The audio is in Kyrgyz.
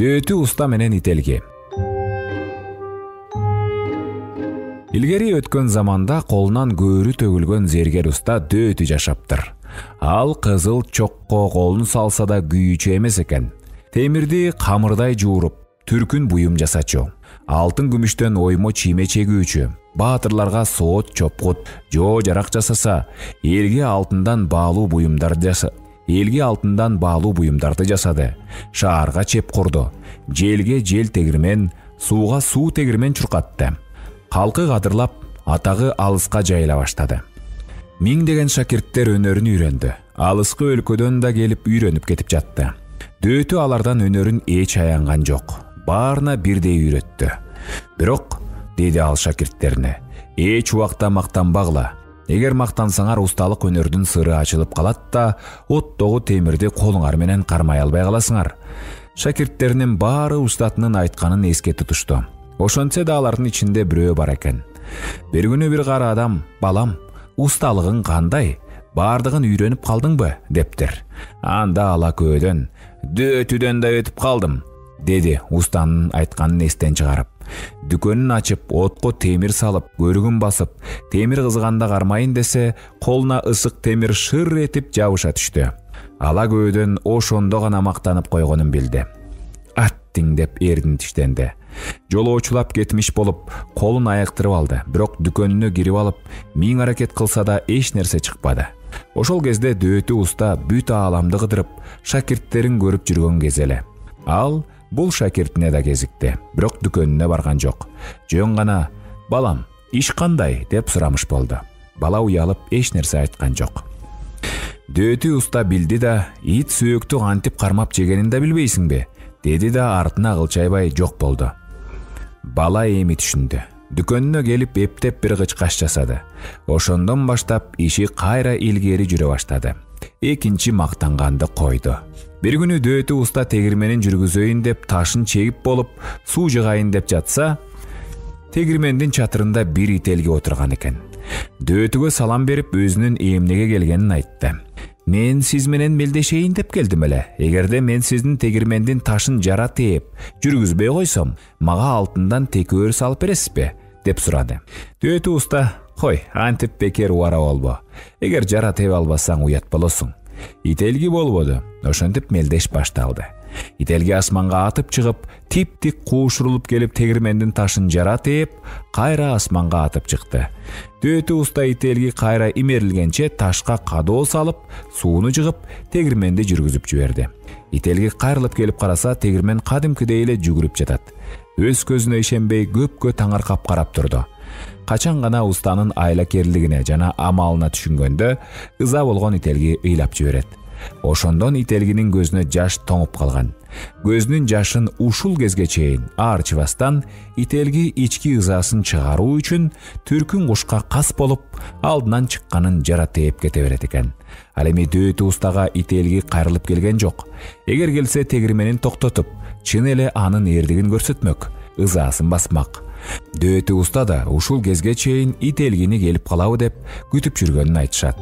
Дөөтү уста менен ителги. Илгери өткөн заманда колунан көөрү төгүлгөн зергер уста дөөтү жашаптыр. Ал кызыл чокко колун салса да күйүүчү эмес экен. Темирди камырдай жууруп, түркүн буюм жасачу. Алтын күмүштөн оймо чийме чегүүчү. Баатырларга соот чопкут, жоо жарак жасаса, элге алтындан баалуу буюмдарды жасады. Шаарга чеп курду. Желге жел тегирмен, сууга суу тегирмен чуркатты. Халкы кадырлап, атагы алыска жайыла баштады. Миңдеген шакирттер өнөрүн үйрөндү. Алыскы өлкөдөн да келип үйрөнүп кетип жатты. Дөөтү алардан өнөрүн эч аянган жок. Баарына бирдей үйрөттү. Бирок, деди ал шакирттерине, эч убакта мактанбагыла. Эгер мактансаңар усталык өнөрдүн сыры ачылып калат да, оттогу темирди колуңар менен кармай албай каласыңар. Шакирттеринин баары устатынын айтканын эске тутушту. Ошентсе да алардын ичинде бирөө бар экен. Бир күнү бир кара адам: "Балам, усталыгың кандай? Бардыгын үйрөнүп калдыңбы?" дептир. Анда ала көөдөн: "Дөөтүдөн да өтүп калдым", деди устанын айтканын эстен чыгарып. Дүкөнүн ачып, отко темир салып, көрүгүн басып, темир кызганда кармайын десе, колуна ысык темир шыр этип жабыша түштү. Ала көөдөн ошондо гана мактанып койгонун билди. "Аттиң" деп эрдин тиштенди. Жолоочулап кетмиш болуп, колун айыктырып алды. Бирок дүкөнүнө кирип алып, миң аракет кылса да эч нерсе чыкпады. Ошол кезде дөөтү уста бүт ааламды кыдырып, шакирттерин көрүп жүргөн кез эле. Ал бул шакиртине да кезикти, бирок дүкөнүнө барган жок. Жөн гана: "Балам, иш кандай?" деп сурамыш болду. Бала уялып эч нерсе айткан жок. Дөөтү уста билди да: "Ит сөөктү кантип кармап жегенин да билбейсиңби?" деди да артына кылчайбай жок болду. Бала эми түшүндү. Дүкөнүнө келип эптеп бир кычкач жасады. Ошондон баштап иши кайра илгери жүрө баштады. Экинчи мактанганды койду. Бир күнү дөөтү уста тегирменин жүргүзөйүн деп ташын чегип болуп, суу жыгайын деп жатса, тегирмендин чатырында бир ителги отурган экен. Дөөтүгө салам берип, өзүнүн эмнеге келгенин айтты. "Мен сиз менен мелдешейин деп келдим эле. Эгерде мен сиздин тегирмендин ташын жара тээп, жүргүзбөй койсом, мага алтындан текөөр салып бересизби?" деп сурады. Дөөтү уста: "Кой, антип бекер убара болбо. Эгер жара тебе албасаң уят болосуң." Ителги болбоду. Ошентип мелдеш башталды. Ителги асманга атып чыгып, тип-тик куушурулуп келип тегирмендин ташын жара тээп, кайра асманга атып чыкты. Дөөтү уста ителги кайра имерилгенче ташка кадоо салып, сууну жыгып, тегирменди жүргүзүп жиберди. Ителги кайрылып келип караса, тегирмен кадимкидей эле жүгүрүп жатат. Өз көзүнө ишенбей көпкө таңыркап карап турду. Качан гана устанын айлакерлигине жана амалына түшүнгөндө, ыза болгон ителги ыйлап жиберет. Ошондон ителгинин көзүнө жаш тоңуп калган. Көзүнүн жашын ушул кезге чейин аарчыбастан, ителги ички ызасын чыгаруу үчүн түркүн кушка кас болуп, алдынан чыкканын жара тээп кете берет экен. Ал эми дөөтү устага ителги кайрылып келген жок. Эгер келсе, тегирменин токтотуп, чын эле анын эрдигин көрсөтмөк, ызасын басмак. Дөөтү уста да ушул кезге чейин ителгини келип калабы деп күтүп жүргөнүн айтышат.